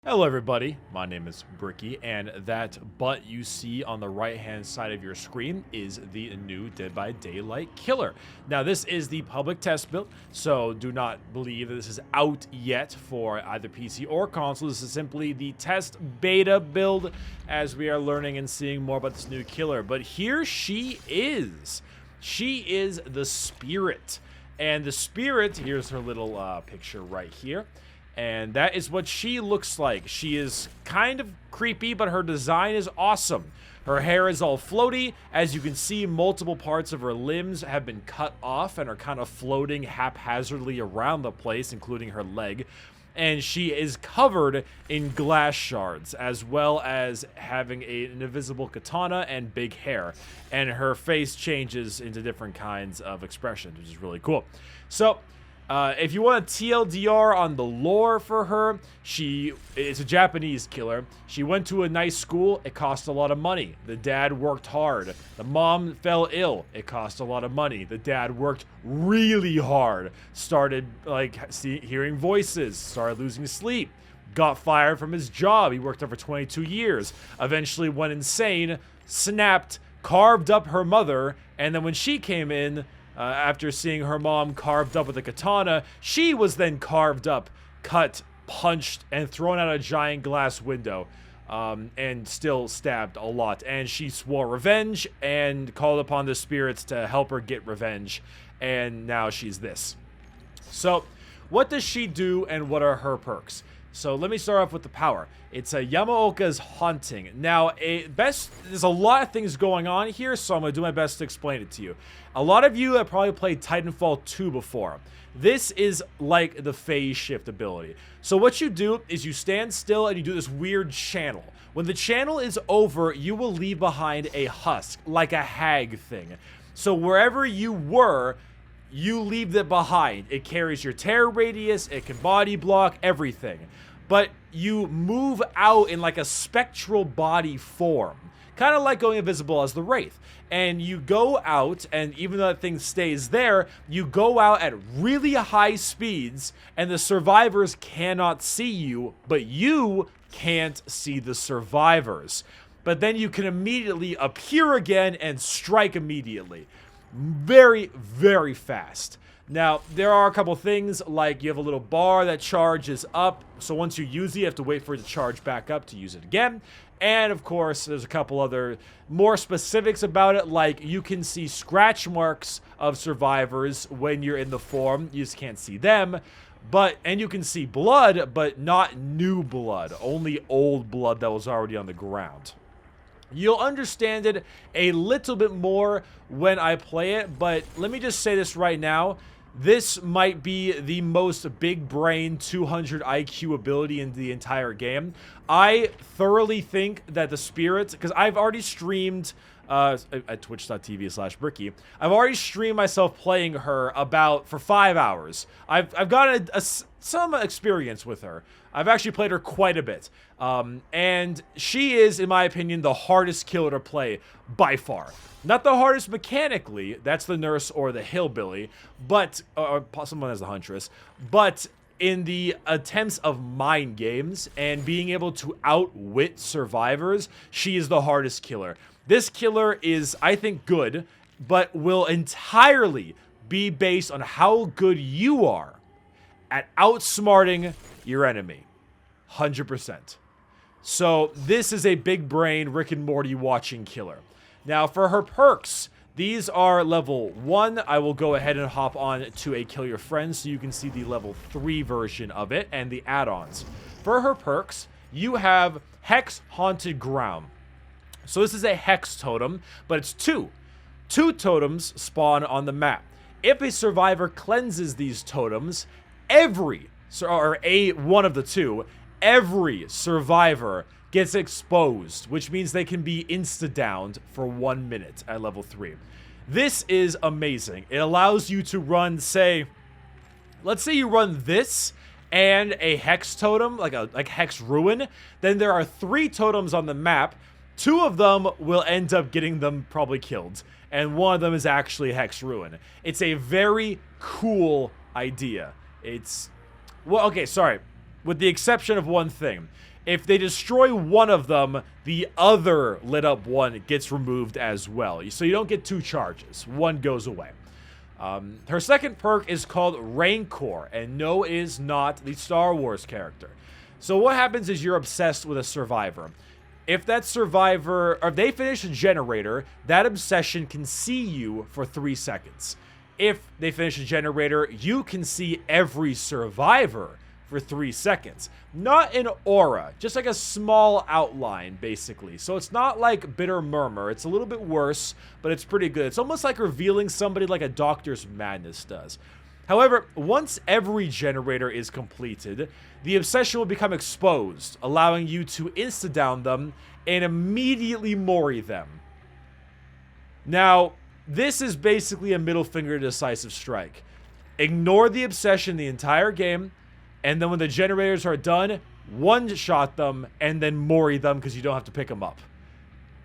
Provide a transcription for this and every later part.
Hello everybody, my name is Bricky, and that butt you see on the right hand side of your screen is the new Dead by Daylight killer. Now this is the public test build, so do not believe that this is out yet for either PC or console. This is simply the test beta build as we are learning and seeing more about this new killer. But here she is. She is the Spirit. And the Spirit, here's her little picture right here. And that is what she looks like. She is kind of creepy, but her design is awesome. Her hair is all floaty. As you can see, multiple parts of her limbs have been cut off and are kind of floating haphazardly around the place, including her leg. And she is covered in glass shards, as well as having an invisible katana and big hair. And her face changes into different kinds of expressions, which is really cool. So, if you want a TLDR on the lore for her, she is a Japanese killer. She went to a nice school. It cost a lot of money. The dad worked hard. The mom fell ill. It cost a lot of money. The dad worked really hard. Started, hearing voices. Started losing sleep. Got fired from his job. He worked there for 22 years. Eventually went insane. Snapped. Carved up her mother. And then when she came in, after seeing her mom carved up with a katana, she was then carved up, cut, punched, and thrown out a giant glass window, and still stabbed a lot. And she swore revenge and called upon the spirits to help her get revenge, and now she's this. So, what does she do and what are her perks? So let me start off with the power. It's a Yamaoka's Haunting. Now, there's a lot of things going on here, so I'm going to do my best to explain it to you. A lot of you have probably played Titanfall 2 before. This is like the phase shift ability. So what you do is you stand still and you do this weird channel. When the channel is over, you will leave behind a husk, like a hag thing. So wherever you were, you leave it behind. It carries your tear radius, it can body block, everything. But you move out in like a spectral body form. Kind of like going invisible as the Wraith. And you go out, and even though that thing stays there, you go out at really high speeds, and the survivors cannot see you, but you can't see the survivors. But then you can immediately appear again and strike immediately. Very, very fast. Now, there are a couple things, like you have a little bar that charges up, so once you use it, you have to wait for it to charge back up to use it again. And, of course, there's a couple other more specifics about it, like you can see scratch marks of survivors when you're in the form. You just can't see them. And you can see blood, but not new blood. Only old blood that was already on the ground. You'll understand it a little bit more when I play it, but let me just say this right now. This might be the most big brain 200 IQ ability in the entire game. I thoroughly think that the Spirit, because I've already streamed at twitch.tv/Bricky. I've already streamed myself playing her for 5 hours. I've gotten some experience with her. I've actually played her quite a bit. And she is, in my opinion, the hardest killer to play by far. Not the hardest mechanically, that's the nurse or the hillbilly, or someone as the huntress, but in the attempts of mind games and being able to outwit survivors, she is the hardest killer. This killer is, I think, good, but will entirely be based on how good you are at outsmarting your enemy. 100%. So this is a big brain Rick and Morty watching killer. Now for her perks, these are level 1. I will go ahead and hop on to a Kill Your Friends so you can see the level 3 version of it and the add-ons. For her perks, you have Hex Haunted Ground. So this is a Hex totem, but it's 2. 2 totems spawn on the map. If a survivor cleanses these totems, one of the 2, every survivor gets exposed, which means they can be insta-downed for 1 minute at level 3. This is amazing. It allows you to run, let's say you run this and a Hex totem, like Hex Ruin, then there are 3 totems on the map. 2 of them will end up getting them probably killed, and 1 of them is actually Hex Ruin. It's a very cool idea. With the exception of one thing. If they destroy one of them, the other lit up one gets removed as well. So you don't get 2 charges. One goes away. Her second perk is called Rancor, and no, it is not the Star Wars character. So what happens is you're obsessed with a survivor. If that survivor, or if they finish a generator, that obsession can see you for 3 seconds. If they finish a generator, you can see every survivor for 3 seconds. Not an aura, just like a small outline, basically. So it's not like Bitter Murmur. It's a little bit worse, but it's pretty good. It's almost like revealing somebody like a Doctor's Madness does. However, once every generator is completed, the obsession will become exposed, allowing you to insta-down them and immediately mori them. Now, this is basically a middle finger decisive strike. Ignore the obsession the entire game, and then when the generators are done, one-shot them, and then mori them because you don't have to pick them up.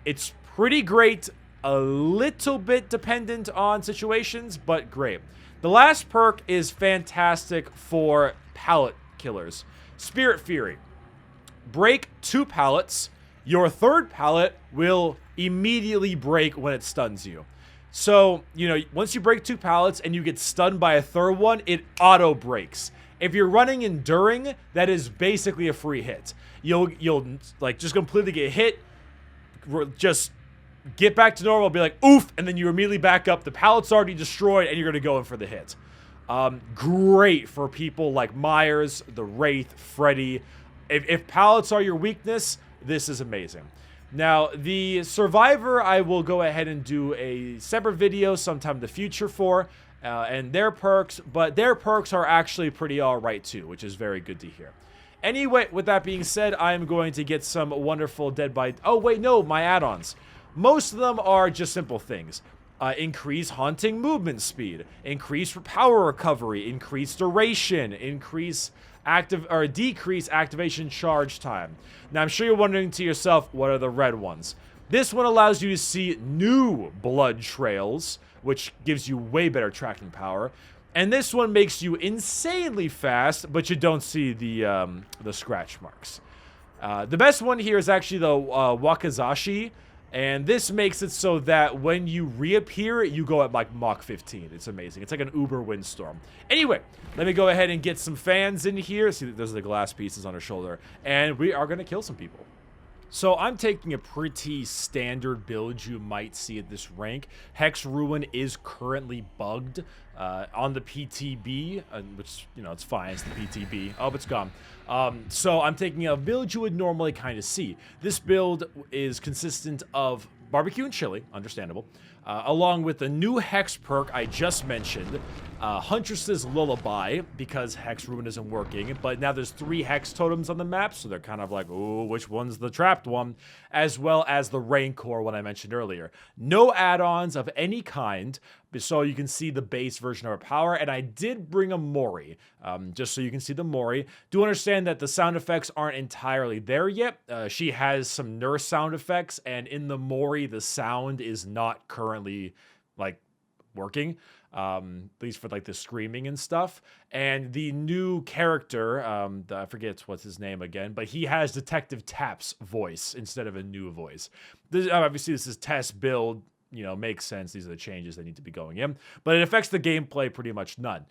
It's pretty great, a little bit dependent on situations, but great. The last perk is fantastic for pallet killers. Spirit Fury. Break 2 pallets. Your third pallet will immediately break when it stuns you. So, you know, once you break 2 pallets and you get stunned by a third one, it auto breaks. If you're running Enduring, that is basically a free hit. You'll like just completely get hit, just get back to normal, be like, oof, and then you immediately back up. The pallet's already destroyed, and you're going to go in for the hit. Great for people like Myers, the Wraith, Freddy. If pallets are your weakness, this is amazing. Now, the Survivor, I will go ahead and do a separate video sometime in the future for, and their perks, but their perks are actually pretty alright too, which is very good to hear. Anyway, with that being said, I'm going to get some wonderful Dead by... Oh, wait, no, my add-ons. Most of them are just simple things. Increase haunting movement speed, increase power recovery, increase duration, increase decrease activation charge time. Now, I'm sure you're wondering to yourself, what are the red ones? This one allows you to see new blood trails, which gives you way better tracking power. And this one makes you insanely fast, but you don't see the scratch marks. The best one here is actually the Wakizashi. And this makes it so that when you reappear, you go at like Mach 15. It's amazing. It's like an Uber windstorm. Anyway, let me go ahead and get some fans in here. See, those are the glass pieces on her shoulder. And we are going to kill some people. So I'm taking a pretty standard build you might see at this rank. Hex Ruin is currently bugged on the PTB, which, you know, it's fine. It's the PTB. Oh, it's gone. So I'm taking a build you would normally kind of see. This build is consistent of barbecue and chili, understandable, along with the new Hex perk I just mentioned, Huntress's Lullaby, because Hex Ruin isn't working, but now there's 3 Hex totems on the map, so they're kind of like, ooh, which one's the trapped one? As well as the Rancor one I mentioned earlier. No add-ons of any kind, so you can see the base version of her power, and I did bring a Mori, just so you can see the Mori. Do understand that the sound effects aren't entirely there yet. She has some nurse sound effects, and in the Mori, the sound is not currently, like, working. At least for like the screaming and stuff. And the new character, I forget what's his name again, but he has Detective Tap's voice instead of a new voice. Obviously, this is test build, you know, makes sense. These are the changes that need to be going in, but it affects the gameplay pretty much none.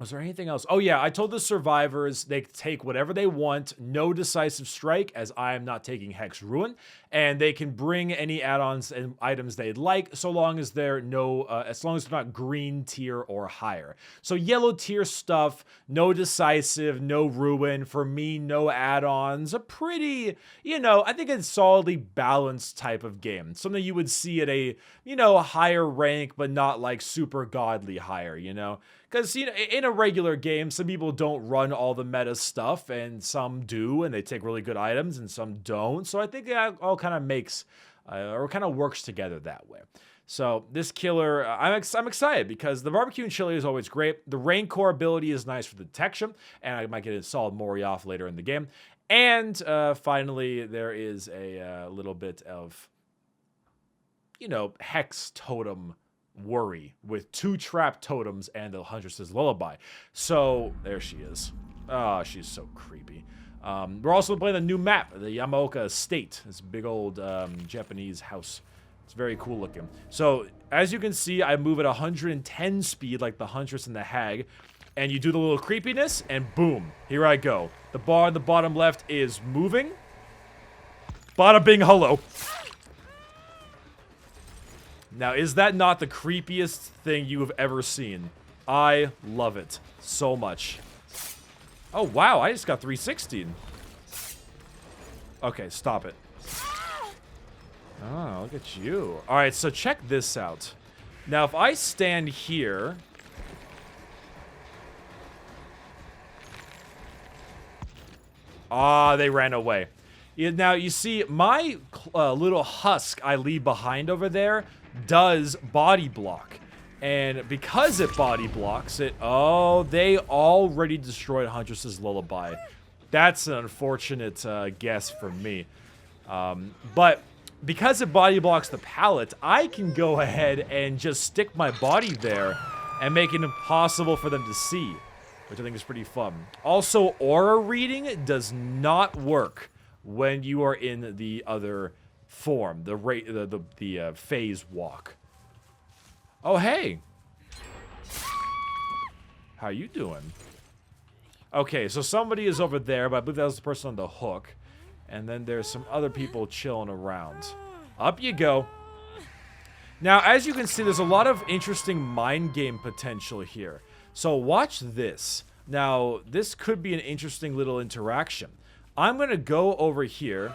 Was there anything else? Oh yeah, I told the survivors they take whatever they want, no decisive strike, as I am not taking Hex Ruin, and they can bring any add-ons and items they'd like, so long as they're as long as they're not green tier or higher. So yellow tier stuff, no decisive, no ruin. For me, no add-ons. A pretty, you know, I think it's solidly balanced type of game. Something you would see at a, you know, a higher rank, but not like super godly higher, you know. Because, you know, in a regular game, some people don't run all the meta stuff, and some do, and they take really good items, and some don't. So I think that all kind of makes, or kind of works together that way. So this killer, I'm excited, because the barbecue and chili is always great. The Rancor ability is nice for the detection, and I might get a solid Mori off later in the game. And finally, there is a little bit of, you know, Hex Totem worry with 2 trap totems and the Huntress's Lullaby. So there she is. Oh, she's so creepy. We're also playing a new map, the Yamaoka Estate. This big old Japanese house. It's very cool looking. So, as you can see, I move at 110 speed like the Huntress and the Hag. And you do the little creepiness, and boom, here I go. The bar in the bottom left is moving. Bada bing, hello. Now, is that not the creepiest thing you have ever seen? I love it so much. Oh, wow, I just got 316. Okay, stop it. Oh, look at you. All right, so check this out. Now, if I stand here... Ah, they ran away. Now, you see, my little husk I leave behind over there does body block. And because it body blocks it, oh, they already destroyed Huntress's Lullaby. That's an unfortunate guess for me. But because it body blocks the pallet, I can go ahead and just stick my body there and make it impossible for them to see, which I think is pretty fun. Also, aura reading does not work when you are in the other form, the phase walk. Oh, hey. How you doing? Okay, so somebody is over there, but I believe that was the person on the hook. And then there's some other people chilling around. Up you go. Now, as you can see, there's a lot of interesting mind game potential here. So watch this. Now, this could be an interesting little interaction. I'm going to go over here.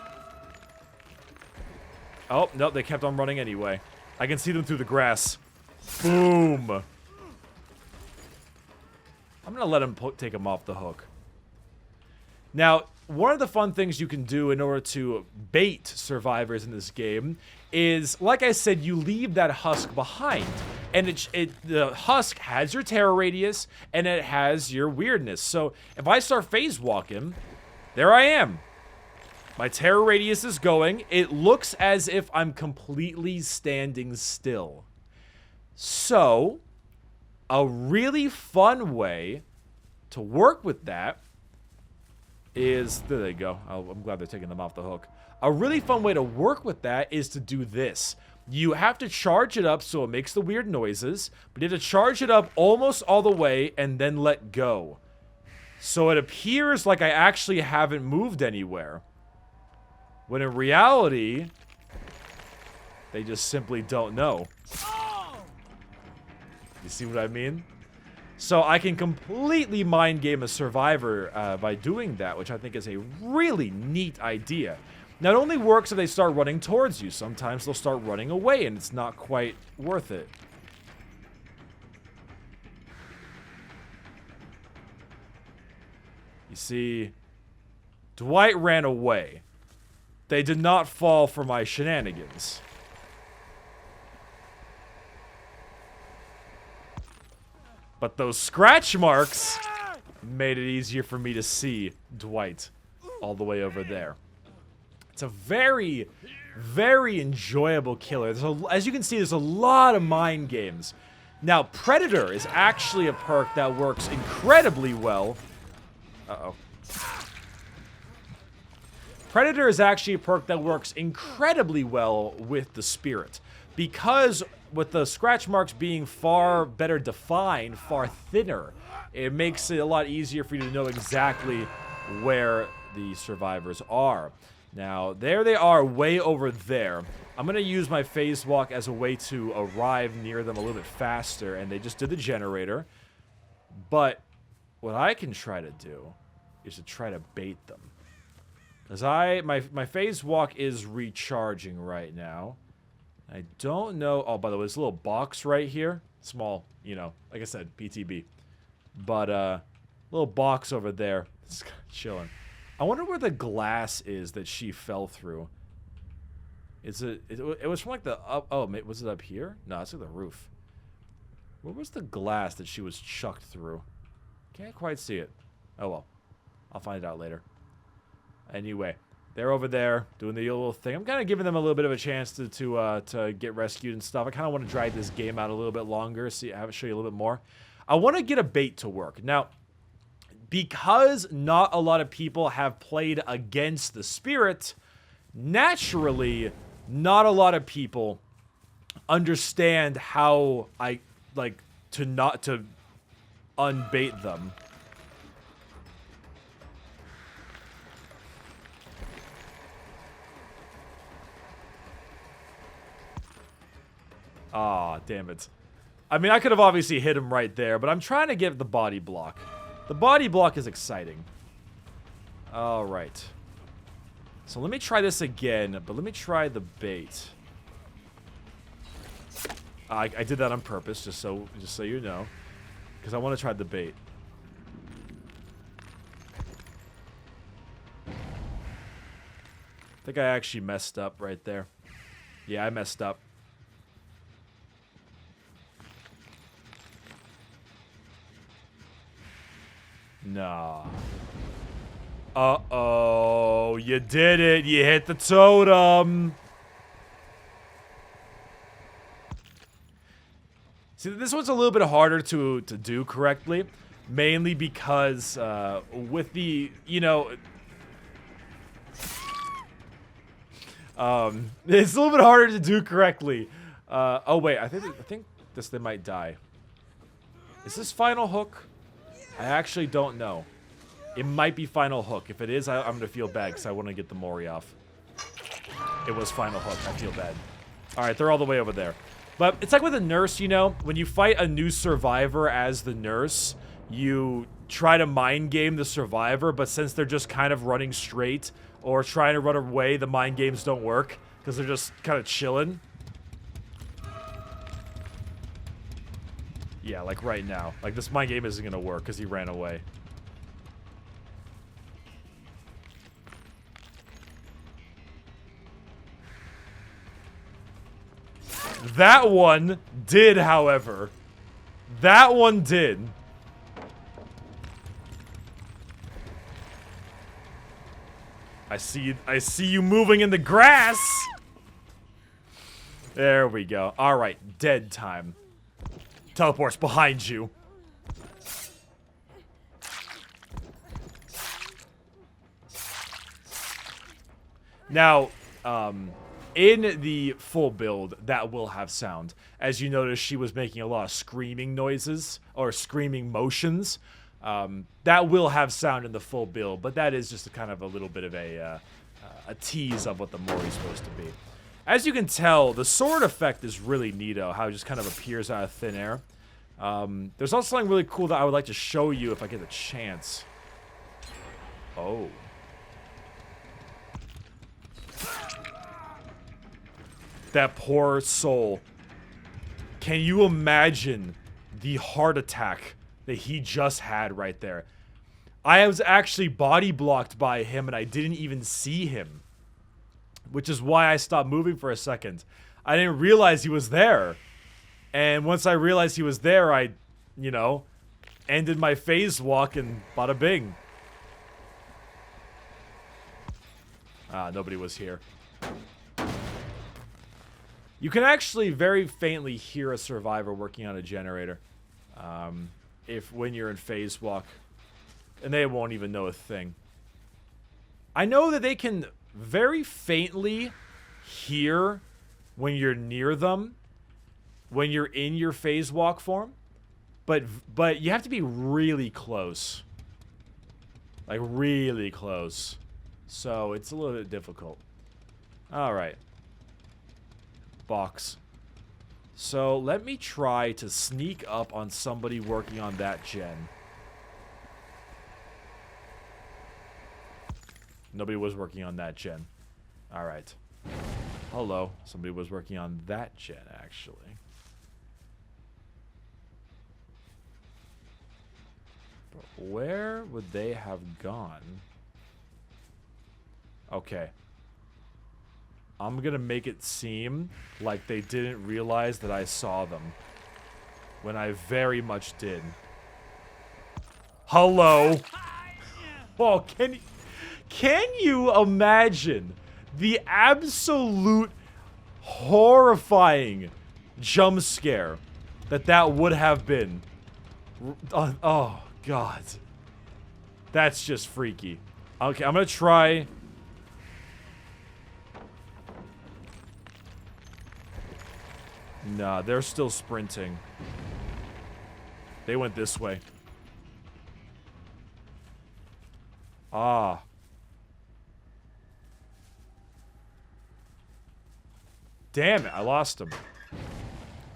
Oh, no, they kept on running anyway. I can see them through the grass. Boom. I'm going to let him take him off the hook. Now, one of the fun things you can do in order to bait survivors in this game is, like I said, you leave that husk behind. And the husk has your terror radius, and it has your weirdness. So, if I start phase walking, there I am. My terror radius is going. It looks as if I'm completely standing still. So, a really fun way to work with that is... There they go. I'm glad they're taking them off the hook. A really fun way to work with that is to do this. You have to charge it up so it makes the weird noises, but you have to charge it up almost all the way and then let go. So it appears like I actually haven't moved anywhere. When in reality, they just simply don't know. You see what I mean? So I can completely mind game a survivor by doing that, which I think is a really neat idea. Now, it only works if they start running towards you. Sometimes they'll start running away, and it's not quite worth it. You see, Dwight ran away. They did not fall for my shenanigans. But those scratch marks made it easier for me to see Dwight all the way over there. It's a very, very enjoyable killer. As you can see, there's a lot of mind games. Now, Predator is actually a perk that works incredibly well. Uh-oh. Predator is actually a perk that works incredibly well with the Spirit. Because with the scratch marks being far better defined, far thinner, it makes it a lot easier for you to know exactly where the survivors are. Now, there they are way over there. I'm going to use my phase walk as a way to arrive near them a little bit faster, and they just did the generator. But what I can try to do is to try to bait them. Because my phase walk is recharging right now. I don't know... Oh, by the way, this little box right here. Small, you know, like I said, PTB. But, little box over there. It's chilling. I wonder where the glass is that she fell through. It was from like the up... Oh, was it up here? No, it's like the roof. Where was the glass that she was chucked through? Can't quite see it. Oh, well. I'll find it out later. Anyway, they're over there doing the little thing. I'm kind of giving them a little bit of a chance to get rescued and stuff. I kind of want to drag this game out a little bit longer, show you a little bit more. I want to get a bait to work. Now, because not a lot of people have played against the spirit, naturally, not a lot of people understand how to not to unbait them. Aw, damn it. I mean, I could have obviously hit him right there, but I'm trying to get the body block. The body block is exciting. All right. So let me try this again, but let me try the bait. I did that on purpose, just so you know, because I want to try the bait. I think I actually messed up right there. Yeah, I messed up. Nah. Uh-oh. You did it. You hit the totem. See, this one's a little bit harder to do correctly. Mainly because, with the, you know... it's a little bit harder to do correctly. Oh, wait. I think this thing might die. Is this final hook? I actually don't know. It might be final hook. If it is, I'm going to feel bad because I want to get the Mori off. It was final hook. I feel bad. Alright, they're all the way over there. But it's like with a nurse, you know? When you fight a new survivor as the nurse, you try to mind game the survivor, but since they're just kind of running straight or trying to run away, the mind games don't work because they're just kind of chilling. Yeah, like right now. Like, this mind game isn't gonna work because he ran away. That one did, however. That one did. I see you moving in the grass. There we go. All right, dead time. Teleport's behind you. Now, in the full build, that will have sound. As you notice, she was making a lot of screaming noises, or screaming motions. That will have sound in the full build, but that is just a kind of a little bit of a tease of what the Mori's supposed to be. As you can tell, the sword effect is really neato, how it just kind of appears out of thin air. There's also something really cool that I would like to show you if I get a chance. Oh. That poor soul. Can you imagine the heart attack that he just had right there? I was actually body blocked by him and I didn't even see him. Which is why I stopped moving for a second. I didn't realize he was there. And once I realized he was there, I, you know, ended my phase walk and bada bing. Ah, nobody was here. You can actually very faintly hear a survivor working on a generator. When you're in phase walk. And they won't even know a thing. I know that they can very faintly hear when you're near them. When you're in your phase walk form. But you have to be really close. Like really close. So it's a little bit difficult. Alright. Box. So let me try to sneak up on somebody working on that gen. Nobody was working on that gen. Alright. Hello. Somebody was working on that gen, actually. But where would they have gone? Okay. I'm gonna make it seem like they didn't realize that I saw them. When I very much did. Hello? Oh, can you imagine the absolute horrifying jump scare that would have been? Oh, God. That's just freaky. Okay, I'm gonna try. Nah, they're still sprinting. They went this way. Ah. Damn it, I lost him.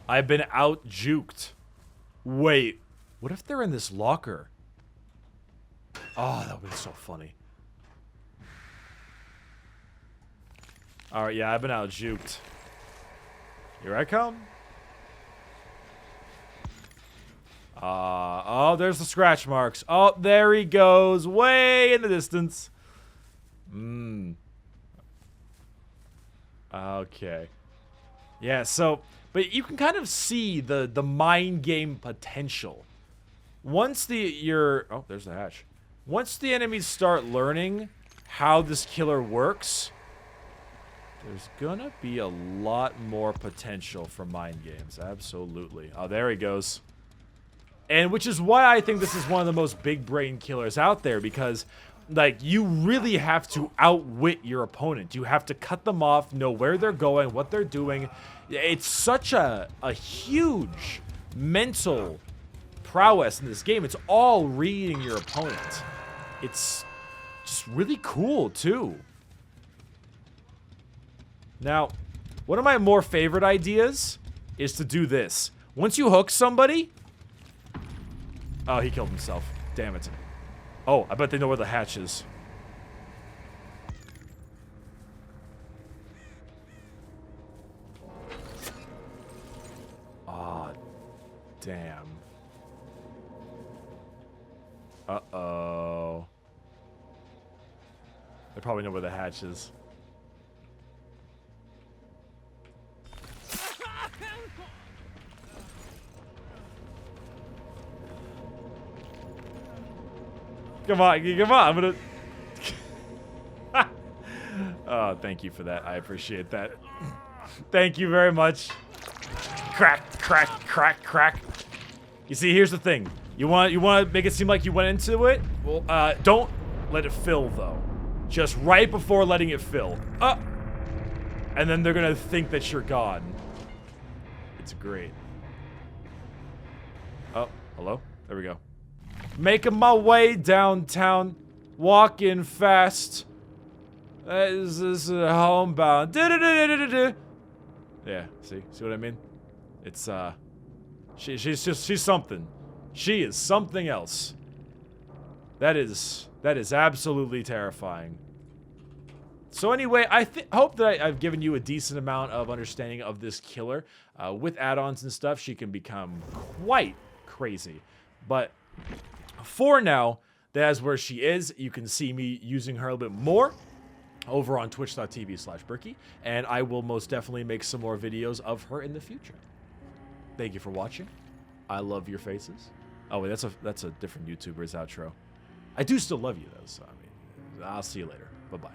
I've been out-juked. Wait, what if they're in this locker? Oh, that would be so funny. Alright, yeah, I've been out-juked. Here I come. Oh, there's the scratch marks. Oh, there he goes. Way in the distance. Okay. Yeah, so, but you can kind of see the mind game potential. Once oh, there's the hatch. Once the enemies start learning how this killer works, there's gonna be a lot more potential for mind games. Absolutely. Oh, there he goes. And which is why I think this is one of the most big brain killers out there, because like you really have to outwit your opponent. You have to cut them off, know where they're going, what they're doing. It's such a huge mental prowess in this game. It's all reading your opponent. It's just really cool too. Now, one of my more favorite ideas is to do this. Once you hook somebody... Oh, he killed himself. Damn it. Oh, I bet they know where the hatch is. Ah, oh, damn. Uh-oh. They probably know where the hatch is. Come on, I'm gonna... Oh, thank you for that. I appreciate that. Thank you very much. Crack, crack, crack, crack. You see, here's the thing. You want to make it seem like you went into it? Well, don't let it fill, though. Just right before letting it fill. And then they're gonna think that you're gone. It's great. Oh, hello? There we go. Making my way downtown, walking fast. This is homebound. Yeah, see what I mean? It's she's something. She is something else. That is absolutely terrifying. So anyway, I hope that I've given you a decent amount of understanding of this killer. With add-ons and stuff, she can become quite crazy, but for now, that's where she is. You can see me using her a little bit more over on twitch.tv/Bricky, and I will most definitely make some more videos of her in the future. Thank you for watching. I love your faces. Oh wait, that's a different YouTuber's outro. I do still love you though, so I mean, I'll see you later. Bye-bye.